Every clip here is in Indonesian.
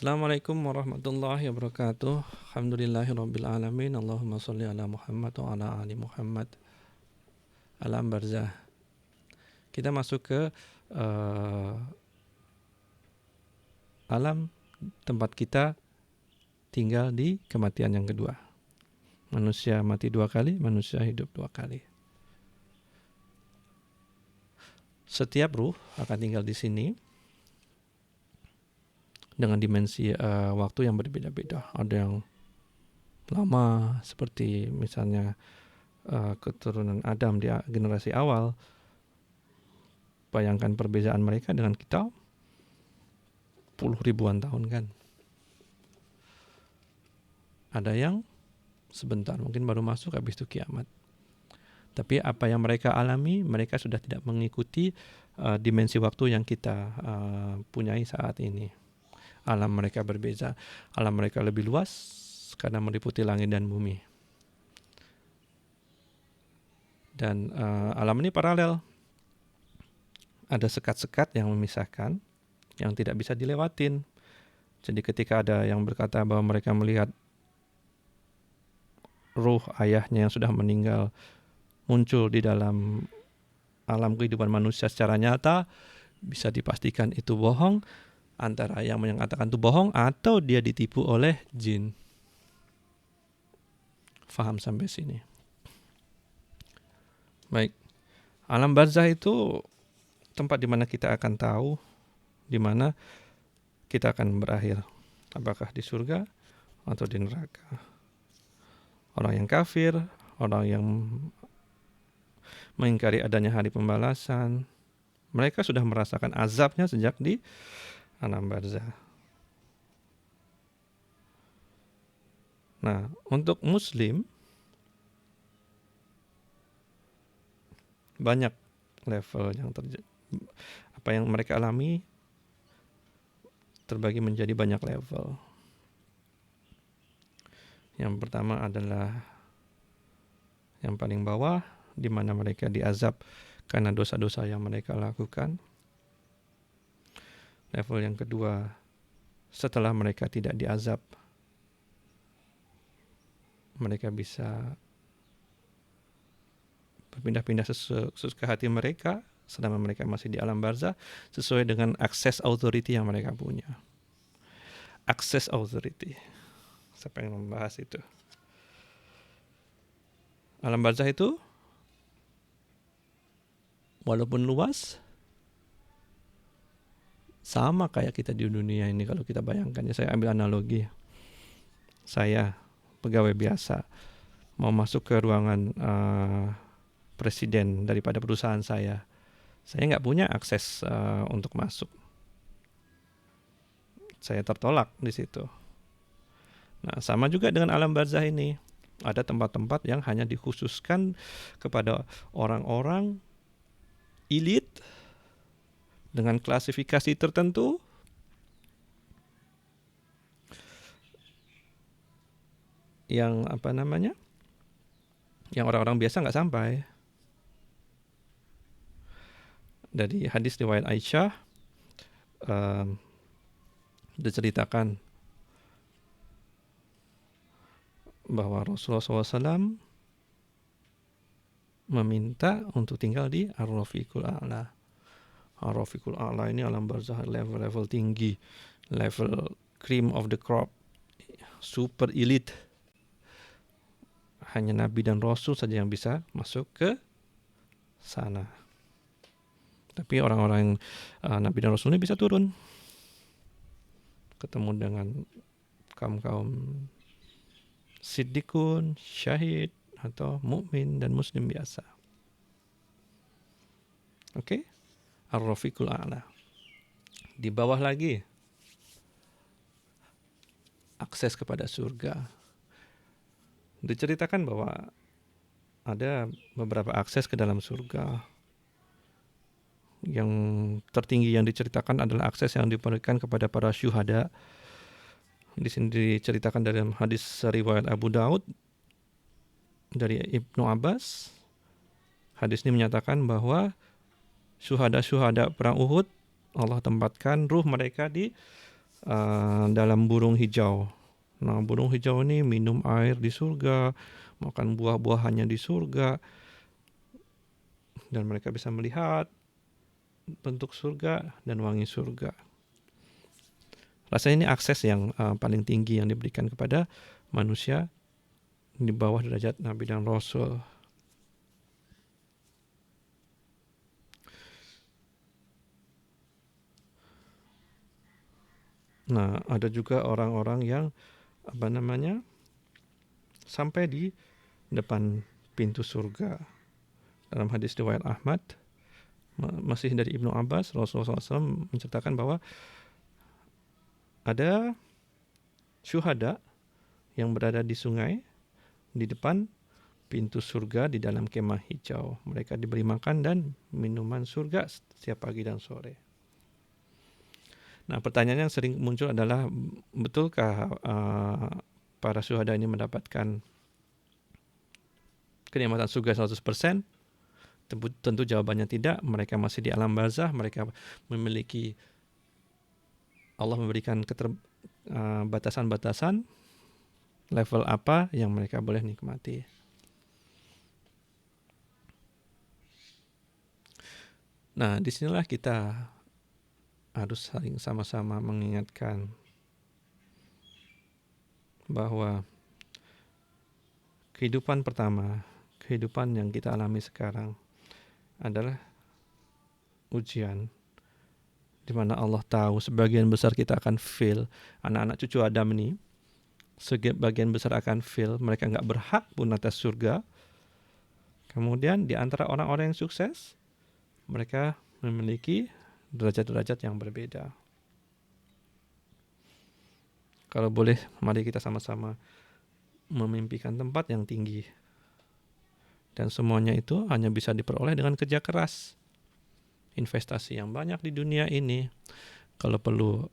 Assalamualaikum warahmatullahi wabarakatuh. Alhamdulillahirabbil alamin. Allahumma shalli ala Muhammad wa ala ali Muhammad. Alam barzah. Kita masuk ke alam tempat kita tinggal di kematian yang kedua. Manusia mati 2 kali, manusia hidup 2 kali. Setiap ruh akan tinggal di sini dengan dimensi waktu yang berbeda-beda. Ada yang lama seperti misalnya keturunan Adam di generasi awal. Bayangkan perbedaan mereka dengan kita puluh ribuan tahun kan. Ada yang sebentar, mungkin baru masuk habis itu kiamat. Tapi apa yang mereka alami, mereka sudah tidak mengikuti dimensi waktu yang kita punyai saat ini. Alam mereka berbeza. Alam mereka lebih luas karena meliputi langit dan bumi. Dan alam ini paralel. Ada sekat-sekat yang memisahkan, yang tidak bisa dilewatin. Jadi ketika ada yang berkata bahwa mereka melihat ruh ayahnya yang sudah meninggal muncul di dalam alam kehidupan manusia secara nyata, bisa dipastikan itu bohong. Antara yang mengatakan itu bohong atau dia ditipu oleh jin. Faham sampai sini? Baik. Alam barzah itu tempat di mana kita akan tahu di mana kita akan berakhir. Apakah di surga atau di neraka. Orang yang kafir, orang yang mengingkari adanya hari pembalasan, mereka sudah merasakan azabnya sejak di alam barzah. Nah, untuk muslim banyak level yang apa yang mereka alami terbagi menjadi banyak level. Yang pertama adalah yang paling bawah, di mana mereka diazab karena dosa-dosa yang mereka lakukan. Level yang kedua, setelah mereka tidak diazab, mereka bisa berpindah-pindah sesuka hati mereka selama mereka masih di alam barzah sesuai dengan akses authority yang mereka punya. Akses authority. Siapa yang membahas itu? Alam barzah itu walaupun luas sama kayak kita di dunia ini kalau kita bayangkan. Ya, saya ambil analogi. Saya pegawai biasa mau masuk ke ruangan presiden daripada perusahaan saya nggak punya akses untuk masuk. Saya tertolak di situ. Nah, sama juga dengan alam barzah ini. Ada tempat-tempat yang hanya dikhususkan kepada orang-orang elit dengan klasifikasi tertentu yang yang orang-orang biasa nggak sampai. Dari hadis riwayat Aisyah diceritakan bahwa Rasulullah SAW meminta untuk tinggal di Ar-Rafiqul A'la. Ar-Rafiqul A'la ini alam barzah level tinggi, level cream of the crop, super elite. Hanya Nabi dan Rasul saja yang bisa masuk ke sana. Tapi orang-orang Nabi dan Rasul ini bisa turun, ketemu dengan kaum-kaum siddiqun, syahid, atau mukmin dan muslim biasa. Oke? Ar-Rafiqul A'la. Di bawah lagi akses kepada surga. Diceritakan bahwa ada beberapa akses ke dalam surga. Yang tertinggi yang diceritakan adalah akses yang diberikan kepada para syuhada. Di sini diceritakan dalam hadis riwayat Abu Daud dari Ibnu Abbas. Hadis ini menyatakan bahwa syuhada-syuhada perang Uhud, Allah tempatkan ruh mereka di dalam burung hijau. Nah, burung hijau ini minum air di surga, makan buah-buahannya di surga, dan mereka bisa melihat bentuk surga dan wangi surga. Rasanya ini akses yang paling tinggi yang diberikan kepada manusia di bawah derajat Nabi dan Rasul. Nah, ada juga orang-orang yang sampai di depan pintu surga. Dalam hadis riwayat Ahmad, masih dari Ibnu Abbas, Rasulullah SAW menceritakan bahwa ada syuhada yang berada di sungai di depan pintu surga di dalam kemah hijau. Mereka diberi makan dan minuman surga setiap pagi dan sore. Nah, pertanyaan yang sering muncul adalah, betulkah para syuhada ini mendapatkan kenikmatan surga 100%? Tentu jawabannya tidak. Mereka masih di alam barzah. Mereka memiliki, Allah memberikan batasan-batasan level apa yang mereka boleh nikmati. Nah, disinilah kita harus saling sama-sama mengingatkan bahwa kehidupan pertama, kehidupan yang kita alami sekarang adalah ujian, di mana Allah tahu sebagian besar kita akan fail. Anak-anak cucu Adam ini sebagian besar akan fail, mereka nggak berhak pun atas surga. Kemudian di antara orang-orang yang sukses, mereka memiliki derajat-derajat yang berbeda. Kalau boleh, mari kita sama-sama memimpikan tempat yang tinggi. Dan semuanya itu hanya bisa diperoleh dengan kerja keras. Investasi yang banyak di dunia ini. Kalau perlu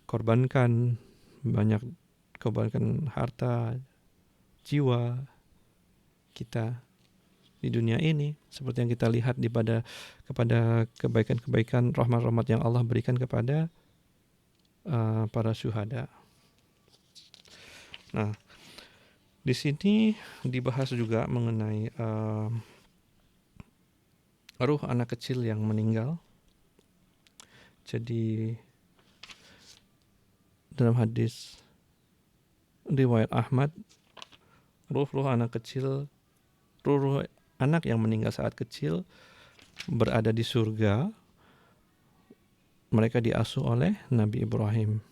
korbankan harta, jiwa kita di dunia ini, seperti yang kita lihat kepada kebaikan-kebaikan, rahmat-rahmat yang Allah berikan kepada para syuhada. Nah, di sini dibahas juga mengenai ruh anak kecil yang meninggal. Jadi dalam hadis riwayat Ahmad, ruh anak yang meninggal saat kecil berada di surga. Mereka diasuh oleh Nabi Ibrahim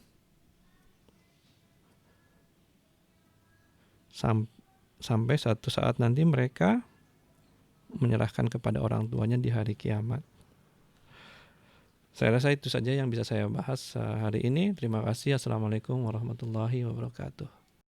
sampai satu saat nanti mereka menyerahkan kepada orang tuanya di hari kiamat. Saya rasa itu saja yang bisa saya bahas hari ini. Terima kasih. Assalamualaikum warahmatullahi wabarakatuh.